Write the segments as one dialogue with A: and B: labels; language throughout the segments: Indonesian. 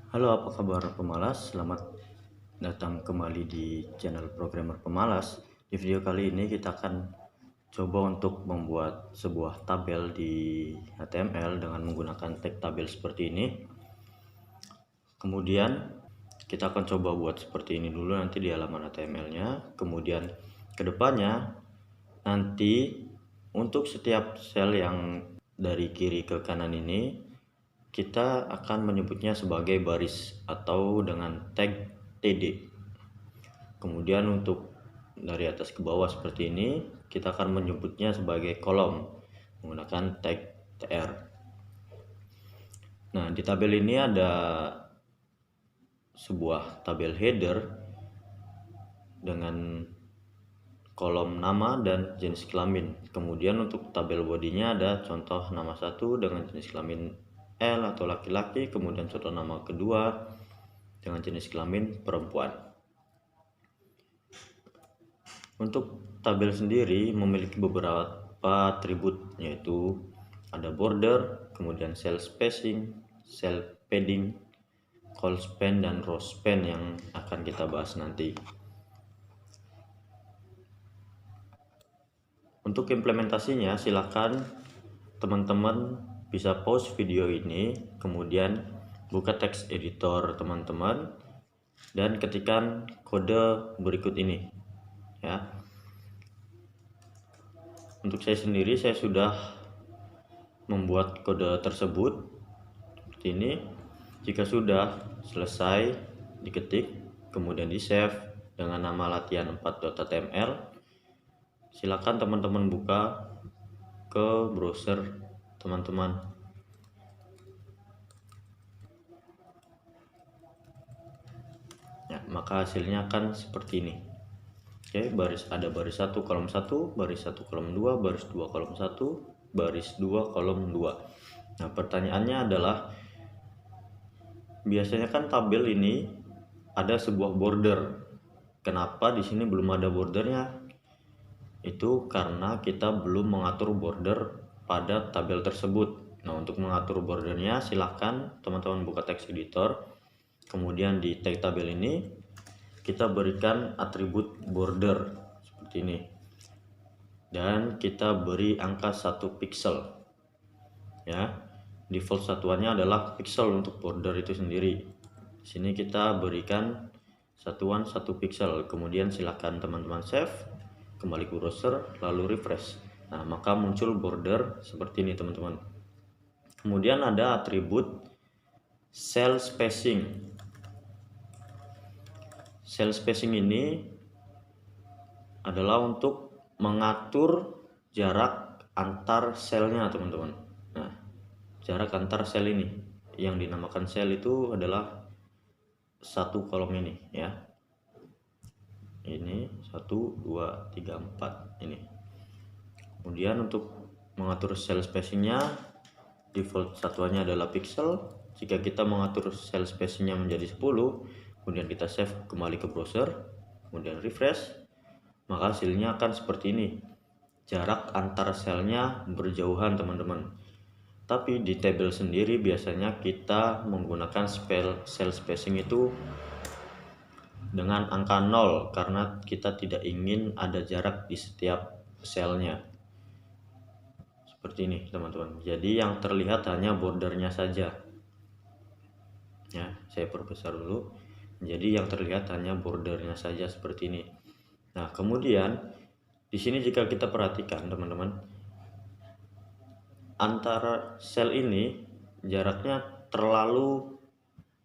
A: Halo, apa kabar pemalas? Selamat datang kembali di channel Programmer Pemalas. Di video kali ini kita akan coba untuk membuat sebuah tabel di HTML dengan menggunakan tag tabel seperti ini. Kemudian kita akan coba buat seperti ini dulu nanti di halaman HTML-nya. Kemudian kedepannya nanti untuk setiap sel yang dari kiri ke kanan ini kita akan menyebutnya sebagai baris atau dengan tag TD. Kemudian untuk dari atas ke bawah seperti ini kita akan menyebutnya sebagai kolom menggunakan tag TR. Nah, di tabel ini ada sebuah tabel header dengan kolom nama dan jenis kelamin. Kemudian untuk tabel bodinya ada contoh nama 1 dengan jenis kelamin L atau laki-laki, kemudian contoh nama kedua dengan jenis kelamin perempuan. Untuk tabel sendiri memiliki beberapa atribut, yaitu ada border, kemudian cell spacing, cell padding, col span, dan row span yang akan kita bahas nanti. Untuk implementasinya silakan teman-teman bisa pause video ini, kemudian buka text editor teman-teman dan ketikkan kode berikut ini ya. Untuk saya sendiri, saya sudah membuat kode tersebut seperti ini. Jika sudah selesai diketik kemudian di save dengan nama latihan4.html, silakan teman-teman buka ke browser teman-teman. Ya, maka hasilnya akan seperti ini. Oke, ada baris 1 kolom 1, baris 1 kolom 2, baris 2 kolom 1, baris 2 kolom 2. Nah, pertanyaannya adalah biasanya kan tabel ini ada sebuah border. Kenapa di sini belum ada bordernya? Itu karena kita belum mengatur border pada tabel tersebut. Nah, untuk mengatur bordernya silahkan teman-teman buka text editor, kemudian di tag tabel ini kita berikan atribut border seperti ini dan kita beri angka 1 pixel ya. Default satuannya adalah pixel untuk border itu sendiri. Di sini kita berikan satuan 1 pixel, kemudian silakan teman-teman save, kembali ke browser, lalu refresh. Nah, maka muncul border seperti ini teman-teman. Kemudian ada atribut cell spacing. Cell spacing ini adalah untuk mengatur jarak antar selnya teman-teman. Nah, jarak antar sel ini yang dinamakan sel itu adalah satu kolom ini ya. Ini 1, 2, 3, 4 ini. Kemudian untuk mengatur cell spacingnya, default satuannya adalah pixel. Jika kita mengatur cell spacingnya menjadi 10, kemudian kita save, kembali ke browser, kemudian refresh, maka hasilnya akan seperti ini. Jarak antar selnya berjauhan teman-teman. Tapi di tabel sendiri biasanya kita menggunakan cell spacing itu dengan angka 0 karena kita tidak ingin ada jarak di setiap selnya. Seperti ini teman-teman. Jadi yang terlihat hanya bordernya saja. Ya, saya perbesar dulu. Jadi yang terlihat hanya bordernya saja seperti ini. Nah, kemudian di sini jika kita perhatikan teman-teman, antara sel ini jaraknya terlalu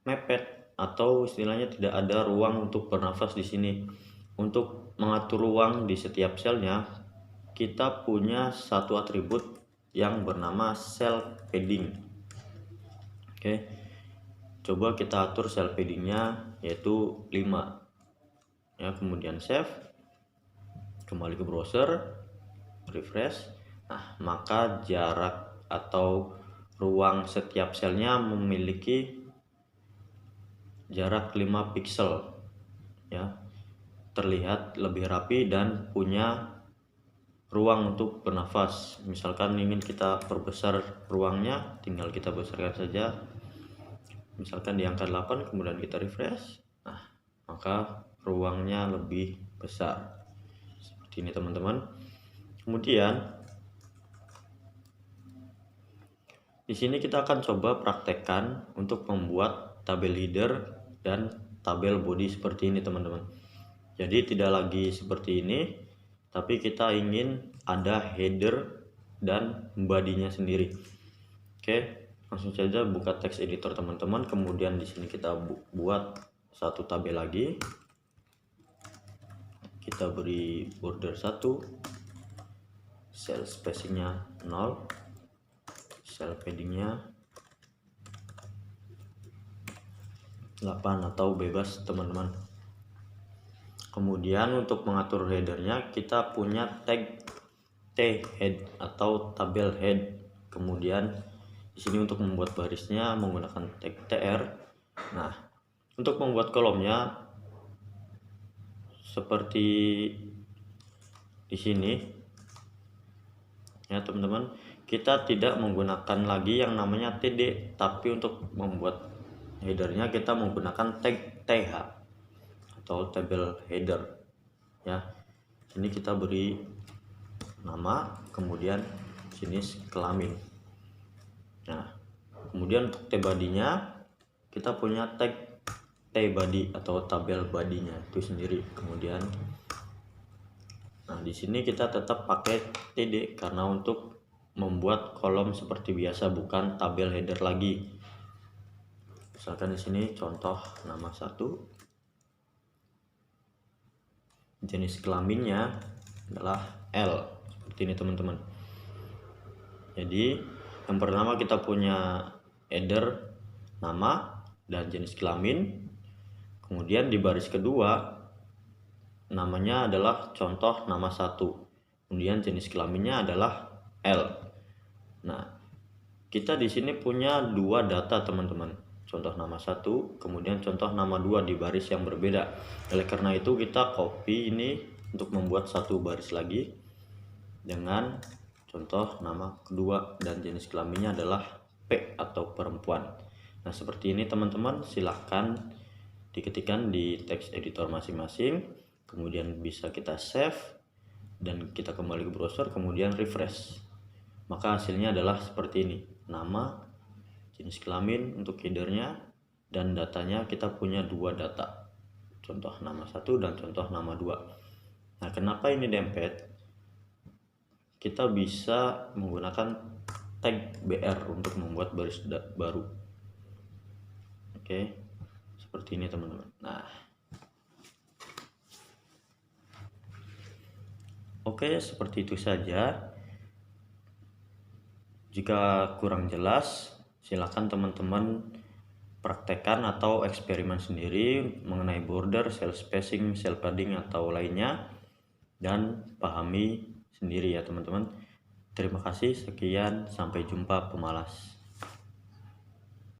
A: mepet atau istilahnya tidak ada ruang untuk bernafas di sini. Untuk mengatur ruang di setiap selnya, kita punya satu atribut yang bernama cell padding. Oke. Coba kita atur cell paddingnya yaitu 5 ya, kemudian save, kembali ke browser, refresh. Nah, maka jarak atau ruang setiap selnya memiliki jarak 5 pixel ya, terlihat lebih rapi dan punya ruang untuk bernafas. Misalkan ingin kita perbesar ruangnya, tinggal kita besarkan saja misalkan di angka 8, kemudian kita refresh, nah maka ruangnya lebih besar seperti ini teman-teman. Kemudian di sini kita akan coba praktekkan untuk membuat tabel header dan tabel body seperti ini teman-teman. Jadi tidak lagi seperti ini, tapi kita ingin ada header dan bodinya sendiri. Oke, langsung saja buka text editor teman-teman. Kemudian di sini kita buat satu tabel lagi. Kita beri border 1, cell spacingnya 0, cell paddingnya 8 atau bebas teman-teman. Kemudian untuk mengatur headernya kita punya tag T head atau tabel head. Kemudian di sini untuk membuat barisnya menggunakan tag TR. Nah, untuk membuat kolomnya seperti di sini ya teman-teman, kita tidak menggunakan lagi yang namanya TD, tapi untuk membuat headernya kita menggunakan tag TH atau table header ya. Ini kita beri nama, kemudian jenis kelamin. Nah, kemudian untuk T-body-nya kita punya tag T-body atau tabel body-nya itu sendiri. Kemudian nah di sini kita tetap pakai TD karena untuk membuat kolom seperti biasa, bukan tabel header lagi. Misalkan di sini contoh nama 1, jenis kelaminnya adalah L, seperti ini teman-teman. Jadi yang pertama kita punya header, nama, dan jenis kelamin. Kemudian di baris kedua namanya adalah contoh nama 1, kemudian jenis kelaminnya adalah L. Nah, kita di sini punya dua data teman-teman, contoh nama 1, kemudian contoh nama 2 di baris yang berbeda. Oleh karena itu kita copy ini untuk membuat satu baris lagi dengan contoh nama kedua dan jenis kelaminnya adalah P atau perempuan. Nah, seperti ini teman-teman, silahkan diketikkan di text editor masing-masing, kemudian bisa kita save dan kita kembali ke browser, kemudian refresh. Maka hasilnya adalah seperti ini, nama, jenis kelamin untuk headernya, dan datanya kita punya dua data, contoh nama 1 dan contoh nama 2. Nah, kenapa ini dempet? Kita bisa menggunakan tag BR untuk membuat baris baru. Oke, seperti ini teman-teman. Nah, oke, seperti itu saja. Jika kurang jelas, silakan teman-teman praktekkan atau eksperimen sendiri mengenai border, cell spacing, cell padding atau lainnya, dan pahami sendiri ya teman-teman. Terima kasih, sekian, sampai jumpa pemalas.